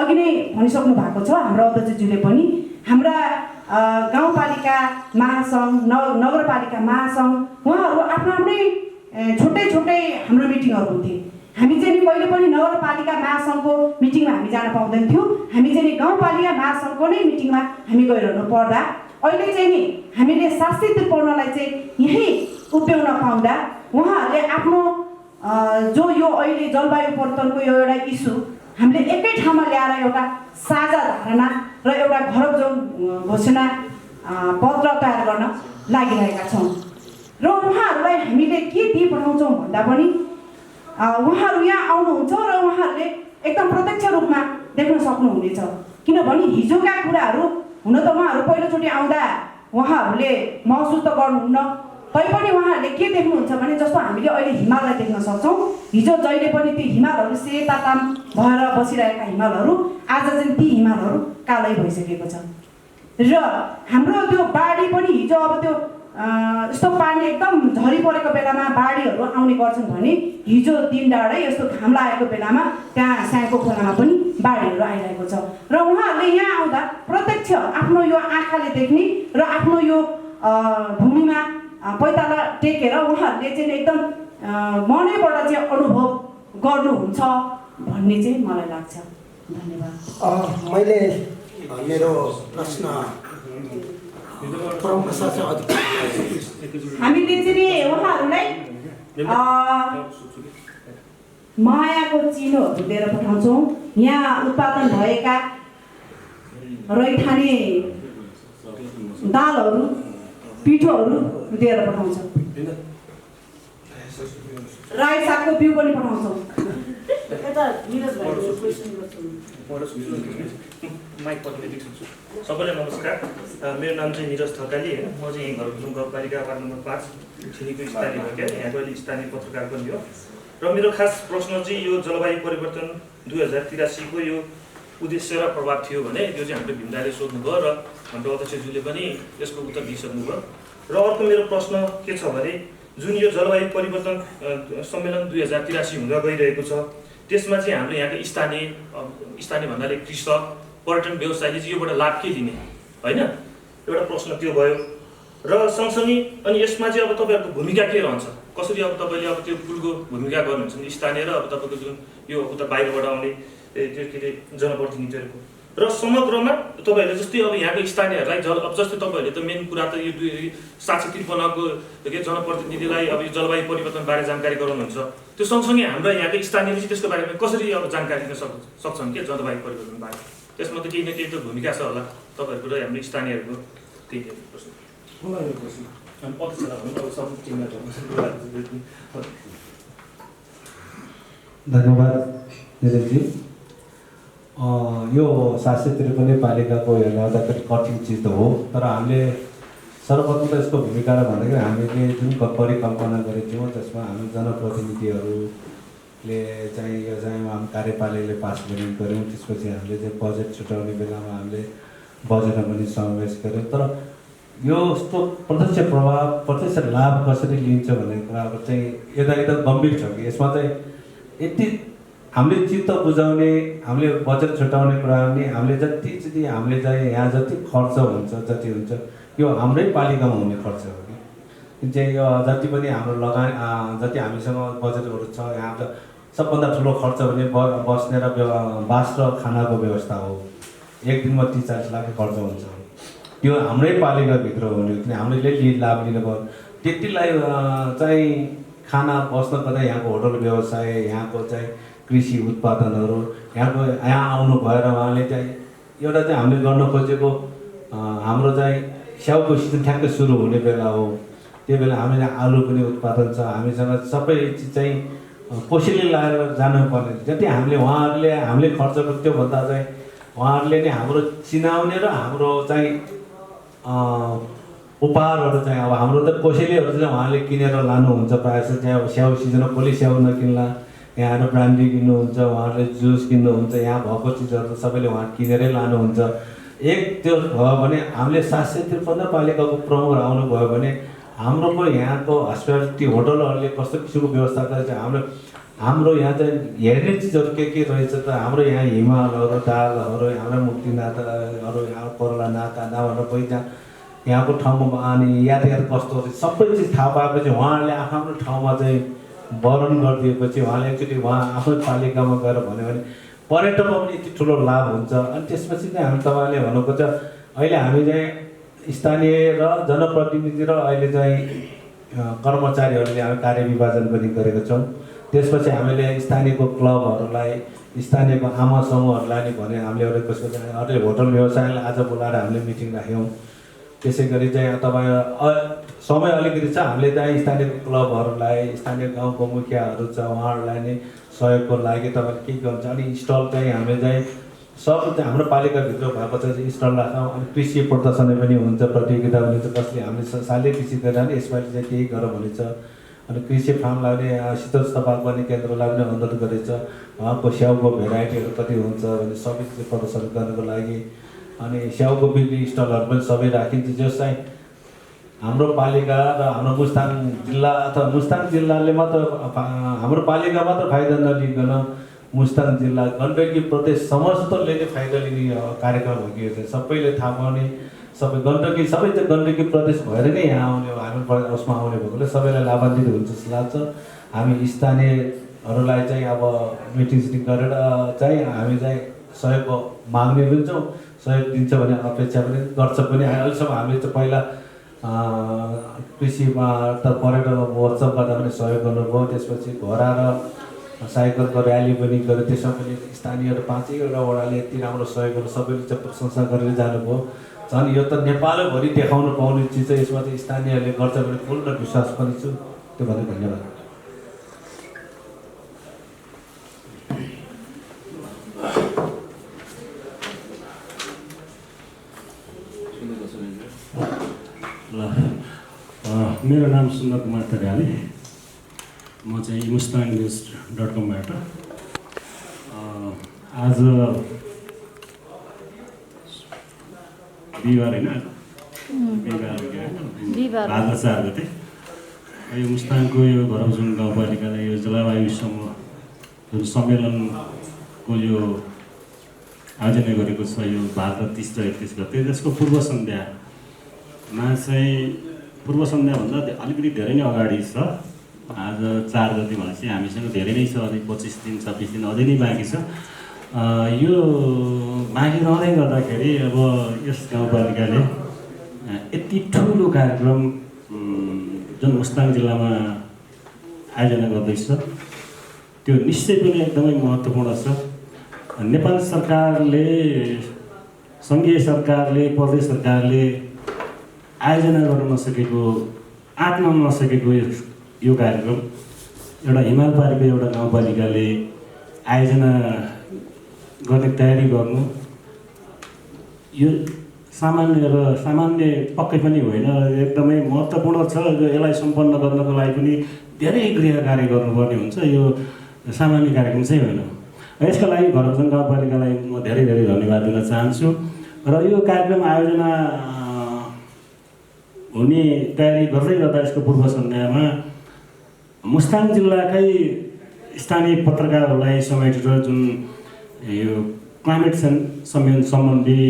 अघि नै भनिसक्नु भएको छ हाम्रो अध्यक्षज्यूले पनि हाम्रा गाउँपालिका महासङ्घ नगरपालिका महासङ्घ उहाँहरू आफ्नो आफ्नै छुट्टै छुट्टै हाम्रो मिटिङहरू हुन्थे। हामी चाहिँ नि कहिले पनि नगरपालिका महासङ्घको मिटिङमा हामी जान पाउँदैन थियौँ। हामी चाहिँ नि गाउँपालिका महासङ्घको नै मिटिङमा हामी गइरहनु पर्दा अहिले चाहिँ नि हामीले शास्त्री त्रिपौर्णलाई चाहिँ यहीँ उभ्याउन पाउँदा उहाँहरूले आफ्नो जो यो अहिले जलवायु परिवर्तनको यो एउटा इस्यु हामीले एकै ठाउँमा ल्याएर एउटा साझा धारणा र एउटा घर घोषणा पत्र तयार गर्न लागिरहेका छौँ र उहाँहरूलाई हामीले के दिइ पठाउँछौँ भन्दा पनि उहाँहरू यहाँ आउनुहुन्छ र उहाँहरूले एकदम प्रत्यक्ष रूपमा देख्न सक्नुहुनेछ। किनभने हिजोका कुराहरू हुन त उहाँहरू पहिलोचोटि आउँदा उहाँहरूले महसुस त गर्नुहुन्न, तैपनि उहाँहरूले के देख्नुहुन्छ भने जस्तो हामीले अहिले हिमाललाई देख्न सक्छौँ। हिजो जहिले पनि ती हिमालहरू सेताताम भएर बसिरहेका हिमालहरू आज चाहिँ ती हिमालहरू कालै भइसकेको छ र हाम्रो त्यो बाढी पनि हिजो अब त्यो यस्तो पानी एकदम झरी परेको बेलामा बाढीहरू आउने गर्छन् भने हिजो दिन डाँडै यस्तो घाम लागेको बेलामा त्यहाँ स्याङको खोलामा पनि बाढीहरू आइरहेको छ र उहाँहरूले यहाँ आउँदा प्रत्यक्ष आफ्नो यो आँखाले देख्ने र आफ्नो यो भूमिमा पैताला टेकेर उहाँहरूले चाहिँ एकदम मनैबाट चाहिँ अनुभव गर्नुहुन्छ भन्ने चाहिँ मलाई लाग्छ। धन्यवाद। मैले मेरो प्रश्न हामीले चाहिँ उहाँहरूलाई मायाको चिनोहरू दिएर पठाउँछौँ। यहाँ उत्पादन भएका रैथाने दालहरू पिठोहरू दिएर पठाउँछौँ। राई सागको बिउ पनि पठाउँछौँ। सबैलाई नमस्कार। मेरो नाम चाहिँ निरज थकाली होइन। म चाहिँ घरकुसुम गाउँपालिका वार्ड नम्बर 5 छिरीको स्थानीय हो क्या, यहाँको अहिले स्थानीय पत्रकार पनि हो। र मेरो खास प्रश्न चाहिँ यो जलवायु परिवर्तन 2083 को यो उद्देश्य र प्रभाव थियो भने यो चाहिँ हाम्रो भीमदाले सोध्नुभयो र हाम्रो अध्यक्षज्यूले पनि यसको उत्तर दिइसक्नुभयो। र अर्को मेरो प्रश्न के छ भने जुन यो जलवायु परिवर्तन सम्मेलन 2083 हुँदा गइरहेको छ त्यसमा चाहिँ हाम्रो यहाँको स्थानीय भन्नाले कृषक पर्यटन व्यवसायले चाहिँ योबाट लाभ के लिने होइन, एउटा प्रश्न त्यो भयो। र सँगसँगै अनि यसमा चाहिँ अब तपाईँहरूको भूमिका के रहन्छ, कसरी अब तपाईँले अब त्यो पुलको भूमिका गर्नुहुन्छ स्थानीय र अब तपाईँको जुन यो उता बाहिरबाट आउने त्यो के अरे जनप्रतिनिधिहरूको र समग्रमा तपाईँहरूले जस्तै अब यहाँको स्थानीयहरूलाई अब जस्तै तपाईँहरूले त मेन कुरा त यो 753 को के जनप्रतिनिधिलाई अब यो जलवायु परिवर्तन बारे जानकारी गराउनुहुन्छ, त्यो सँगसँगै हाम्रो यहाँको स्थानीयले चाहिँ त्यसको बारेमा कसरी अब जानकारी दिन सक्छन् के जलवायु परिवर्तन बारे, त्यसमा त केही न केही त भूमिका छ होला तपाईँहरूको र हाम्रो स्थानीयहरूको। त्यही प्रश्न धन्यवाद निरजजी। यो 753 पालिकाको हेर्दाखेरि कठिन चिज त हो, तर हामीले सर्वप्रथम त यसको भूमिकालाई भन्दाखेरि हामीले जुन परिकल्पना गरेको थियौँ त्यसमा हामी जनप्रतिनिधिहरूले चाहिँ यो चाहिँ हामी कार्यपालिकाले पास गऱ्यौँ। त्यसपछि हामीले चाहिँ बजेट छुट्याउने बेलामा हामीले बजेटमा पनि समावेश गऱ्यौँ। तर यो यस्तो प्रत्यक्ष प्रभाव प्रत्यक्ष लाभ कसरी लिन्छ भन्ने कुराहरू चाहिँ एकदम गम्भीर छ कि यसमा चाहिँ यति हामीले चित्त बुझाउने हामीले बजेट छुट्याउने कुरा पनि हामीले जति हामीले चाहिँ यहाँ जति खर्च हुन्छ जति हुन्छ यो हाम्रै पालिकामा हुने खर्च हो कि चाहिँ यो जति पनि हाम्रो लगानी जति हामीसँग बजेटहरू छ यहाँ त सबभन्दा ठुलो खर्च भने बस्ने र बास र खानाको व्यवस्था हो। एक दिनमा 30-40 लाख खर्च हुन्छ, त्यो हाम्रै पालिकाभित्र हुने किन हामीले लाभ लिनु पर्यो। त्यतिलाई चाहिँ खाना बस्न पर्दा यहाँको होटल व्यवसाय यहाँको चाहिँ कृषि उत्पादनहरू यहाँ आउनु भएर उहाँले चाहिँ एउटा चाहिँ हामीले गर्न खोजेको हाम्रो चाहिँ स्याउको सिजन ठ्याक्कै सुरु हुने बेला हो। त्यो बेला हामीले आलु पनि उत्पादन छ, हामीसँग सबै चिज चाहिँ कोसेली लगाएर जानुपर्ने। जति हामीले खर्च गर्यो त्योभन्दा चाहिँ उहाँहरूले नै हाम्रो चिनाउने र हाम्रो चाहिँ उपहारहरू चाहिँ अब हाम्रो त कोसेलीहरू चाहिँ उहाँले किनेर लानुहुन्छ प्रायः जस्तो चाहिँ अब स्याउ सिजनमा कसले स्याउ नकिन्ला, यहाँ आएर ब्रान्डी किन्नुहुन्छ, उहाँहरूले जुस किन्नुहुन्छ, यहाँ भएको चिजहरू त सबैले उहाँ किनेरै लानुहुन्छ। एक त्यो भयो भने हामीले 753 पालिकाको प्रमुख आउनुभयो भने हाम्रो यहाँको हस्पिटालिटी होटलहरूले कस्तो किसिमको व्यवस्था गरेको छ, हाम्रो हाम्रो यहाँ चाहिँ हेर्ने चिजहरू के रहेछ त हाम्रो यहाँ हिमालहरू डालहरू हाम्रो मुक्तिनाथहरू यहाँ पर्ला नाका भनेर कोही यहाँको ठाउँमा अनि यातायात कस्तो रहेछ सबै चिज थाहा पाएपछि उहाँहरूले आफ्नो ठाउँमा चाहिँ वर्णन गरिदिएपछि उहाँले एकचोटि उहाँ आफ्नो पालिकामा गएर भन्यो भने पर्यटकमा पनि यति ठुलो लाभ हुन्छ। अनि त्यसपछि चाहिँ हामी तपाईँले भन्नुपर्छ अहिले हामी चाहिँ स्थानीय र जनप्रतिनिधि र अहिले चाहिँ कर्मचारीहरूले हामी कार्य विभाजन पनि गरेका छौँ। त्यसपछि हामीले स्थानीयको क्लबहरूलाई स्थानीयको आमा समूहहरूलाई नि भने हामीले एउटा कसको अहिले होटल व्यवसायलाई आज बोलाएर हामीले मिटिङ राख्यौँ। त्यसै गरी चाहिँ तपाईँ समय अलिकति छ हामीले चाहिँ स्थानीय क्लबहरूलाई स्थानीय गाउँको मुखियाहरू छ उहाँहरूलाई नै सहयोगको लागि तपाईँले के गर्नुहुन्छ अनि स्टल चाहिँ हामीले चाहिँ सब चाहिँ हाम्रो पालिकाभित्र भएको चाहिँ स्टल राख्छौँ। अनि कृषि प्रदर्शनी पनि हुन्छ प्रतियोगिता पनि हुन्छ कसले हामीले सालै कृषि गरेर नि यसपालि चाहिँ केही गरौँ भनेछ। अनि कृषि फार्मलाई पनि शीतलस्थ बागवानी केन्द्रलाई पनि अनुरोध गरेछ उहाँको स्याउको भेराइटीहरू कति हुन्छ भने सबै चिज प्रदर्शन गर्नको लागि अनि स्याउको बिक्री स्टलहरू पनि सबै राखिन्छ जस चाहिँ हाम्रो पालिका र हाम्रो मुस्ताङ जिल्ला अथवा मुस्ताङ जिल्लाले मात्र हाम्रो पालिका मात्र फाइदा नलिकन मुस्ताङ जिल्ला गण्डकी प्रदेश समस्तले नै फाइदा लिने कार्यक्रम हो कि यो चाहिँ सबैले थाहा पाउने सबै गण्डकी सबै चाहिँ गण्डकी प्रदेश भएर नै यहाँ आउने हामी उसमा आउने भएकोले सबैलाई लाभान्वित हुन्छ जस्तो लाग्छ। हामी स्थानीयहरूलाई चाहिँ अब मिटिङ सिटिङ गरेर चाहिँ हामी चाहिँ सहयोग माग्ने पनि छौँ सहयोग दिन्छ भने अपेक्षा पनि गर्छ पनि। अहिलेसम्म हामीले चाहिँ पहिला कृषिमा त पर्यटन महोत्सव गर्दा पनि सहयोग गर्नुभयो। त्यसपछि घोडा र साइकलको र्याली पनि गर्यो त्यसमा पनि स्थानीय 5वटा वडाले यति राम्रो सहयोगहरू सबैले चाहिँ प्रशंसा गरेर जानुभयो। झन् यो त नेपालभरि देखाउनु पाउने चिज चाहिँ यसमा चाहिँ स्थानीयहरूले गर्छ भने पूर्ण विश्वास पनि छु। त्यो भन्दै धन्यवाद। मेरो नाम सुन्दर कुमार तरियाली म चाहिँ mustangnews.com-बाट आज बिहिबार होइन भाद्र 4 गते यो मुस्ताङको यो घरौजुङ गाउँपालिकाले यो जलवायु समूह जुन सम्मेलनको यो आयोजना गरेको छ यो भाद्र 30 र 31 गते त्यसको पूर्व सन्ध्यामा चाहिँ पूर्व सन्ध्याभन्दा अलिकति धेरै नै अगाडि छ। आज 4 गते भनेपछि हामीसँग धेरै नै छ अझै 25 दिन 26 दिन अझै नै बाँकी छ। यो बाँकी रहँदै गर्दाखेरि अब यस गाउँपालिकाले यति ठुलो कार्यक्रम जुन मुस्ताङ जिल्लामा आयोजना गर्दैछ त्यो निश्चय पनि एकदमै महत्त्वपूर्ण छ। नेपाल सरकारले सङ्घीय सरकारले प्रदेश सरकारले आयोजना गर्न नसकेको आँट्न नसकेको यो कार्यक्रम एउटा हिमालपालिका एउटा गाउँपालिकाले आयोजना गर्ने तयारी गर्नु यो सामान्य पक्कै पनि होइन एकदमै महत्त्वपूर्ण छ। यसलाई सम्पन्न गर्नको लागि पनि धेरै गृह कार्य गर्नुपर्ने हुन्छ यो सामान्य कार्यक्रम चाहिँ होइन। यसका लागि घरौजुङ गाउँपालिकालाई म धेरै धेरै धन्यवाद दिन चाहन्छु। र यो कार्यक्रम आयोजना हुने तयारी गर्दै गर्दा यसको पूर्व सन्ध्यामा मुस्ताङ जिल्लाकै स्थानीय पत्रकारहरूलाई समेटेर जुन यो क्लाइमेट चेन्ज सम्बन्धी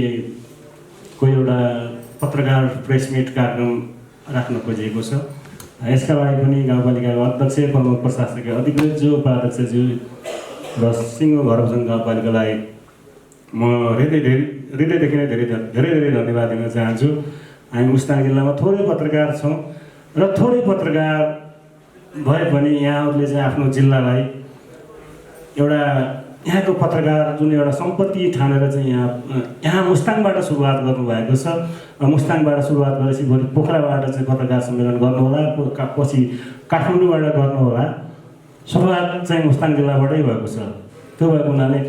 कोही एउटा पत्रकार प्रेस मिट कार्यक्रम राख्न खोजिएको छ। यसका लागि पनि गाउँपालिकाको अध्यक्ष प्रमुख प्रशासकीय अधिकृतज्यू उपाध्यक्षज्यू र सिङ्गो घरौजुङ गाउँपालिकालाई म हृदयदेखि नै धेरै धन्यवाद दिन चाहन्छु। हामी मुस्ताङ जिल्लामा थोरै पत्रकार छौँ र थोरै पत्रकार भए पनि यहाँहरूले चाहिँ आफ्नो जिल्लालाई एउटा यहाँको पत्रकार जुन एउटा सम्पत्ति ठानेर चाहिँ यहाँ मुस्ताङबाट सुरुवात गर्नुभएको छ। मुस्ताङबाट सुरुवात गरेपछि भोलि पोखराबाट चाहिँ पत्रकार सम्मेलन गर्नुहोला पछि काठमाडौँबाट गर्नुहोला सुरुवात चाहिँ मुस्ताङ जिल्लाबाटै भएको छ। त्यो भएको हुनाले